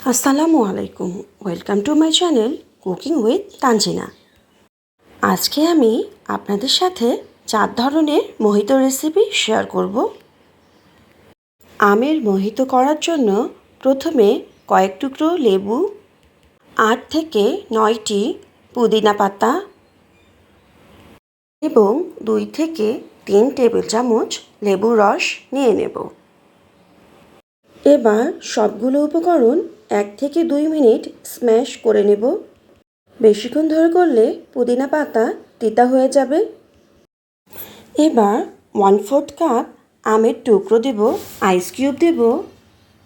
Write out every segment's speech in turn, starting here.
আসসালামু আলাইকুম। Welcome to my channel cooking with Tanzina. আজকে আমি আপনাদের সাথে 4 ধরনের মোহিতো রেসিপি শেয়ার করব। আমের মোহিতো করার জন্য প্রথমে কয়েক টুকরো লেবু, 8 থেকে 9টি পুদিনা পাতা এবং 2 থেকে 3 টেবিল চামচ লেবুর রস নিয়ে নেব। এবার সবগুলো উপকরণ 1 থেকে 2 মিনিট স্ম্যাশ করে নেব। বেশিক্ষণ ধরে করলে পুদিনা পাতা তিতা হয়ে যাবে। এবার 1/4 কাপ আমের টুকরো দেব, আইস কিউব দেব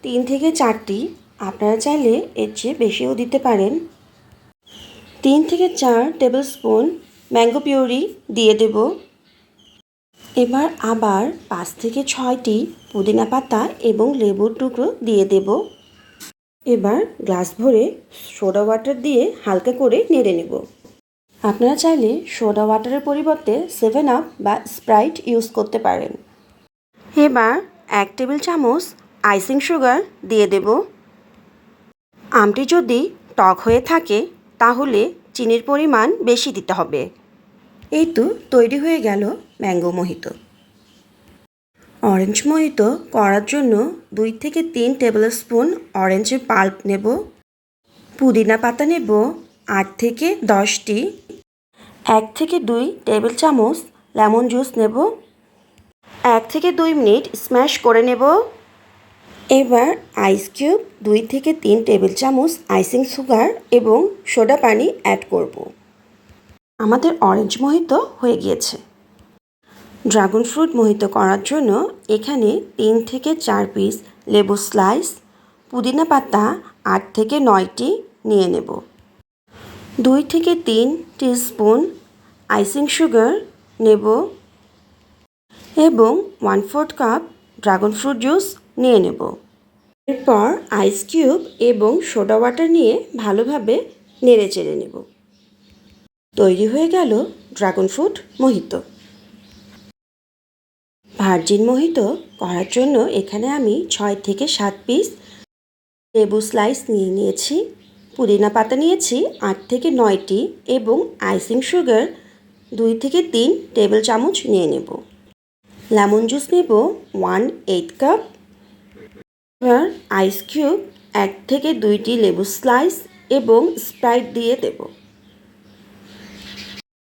3 থেকে 4টি, আপনারা চাইলে এর চেয়ে বেশিও দিতে পারেন। 3 থেকে 4 টেবিল স্পুন ম্যাঙ্গো পিউরি দিয়ে দেব। এবার আবার 5 থেকে 6টি পুদিনা পাতা এবং লেবুর টুকরো দিয়ে দেব। এবার গ্লাস ভরে সোডা ওয়াটার দিয়ে হালকা করে নেড়ে নেব। আপনারা চাইলে সোডা ওয়াটারের পরিবর্তে 7 আপ বা স্প্রাইট ইউজ করতে পারেন। এবার 1 টেবিল চামচ আইসিং সুগার দিয়ে দেব। আমটি যদি টক হয়ে থাকে তাহলে চিনির পরিমাণ বেশি দিতে হবে। এই তো তৈরি হয়ে গেল ম্যাঙ্গো মোহিতো। অরেঞ্জ মোহিতো করার জন্য 2 থেকে 3 টেবিল স্পুন অরেঞ্জের পাল্প নেব। পুদিনা পাতা নেব 8 থেকে 10টি। 1 থেকে 2 টেবিল চামচ লেমন জুস নেব। 1 থেকে 2 মিনিট স্ম্যাশ করে নেব। এবার আইস কিউব 2 থেকে 3 টেবিল চামচ আইসিং সুগার এবং সোডা পানি অ্যাড করব। আমাদের অরেঞ্জ মোহিতো হয়ে গিয়েছে। ড্রাগন ফ্রুট মোহিতো করার জন্য এখানে 3 থেকে 4 পিস লেবু স্লাইস, পুদিনা পাতা 8 থেকে 9টি নিয়ে নেব। 2 থেকে 3 টিস্পুন আইসিং সুগার নেব এবং 1/4 কাপ ড্রাগন ফ্রুট জুস নিয়ে নেব। এরপর আইস কিউব এবং সোডা ওয়াটার নিয়ে ভালোভাবে নেড়ে চেড়ে নেব। তৈরি হয়ে গেল dragon fruit mojito. Virgin mojito করার জন্য এখানে আমি 6 থেকে 7 পিস লেবু স্লাইস নিয়ে নিয়েছি, পুদিনা পাতা নিয়েছি 8 থেকে 9টি এবং আইসিং সুগার 2 থেকে 3 টেবিল চামচ নিয়ে নেব। লেমন জুস নেব 1/8 কাপ। এবার আইস কিউব 1 থেকে 2টি লেবু স্লাইস এবং স্প্রাইট দিয়ে দেব।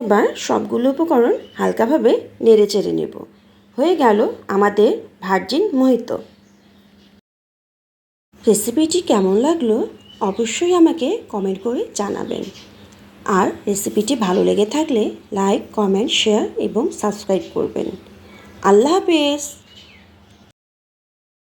এবার সবগুলো উপকরণ হালকাভাবে নেড়ে চেড়ে নেব। হয়ে গেল আমাদের ভার্জিন মোহিতো। রেসিপিটি কেমন লাগলো অবশ্যই আমাকে কমেন্ট করে জানাবেন। আর রেসিপিটি ভালো লেগে থাকলে লাইক, কমেন্ট, শেয়ার এবং সাবস্ক্রাইব করবেন। আল্লাহ হাফেজ।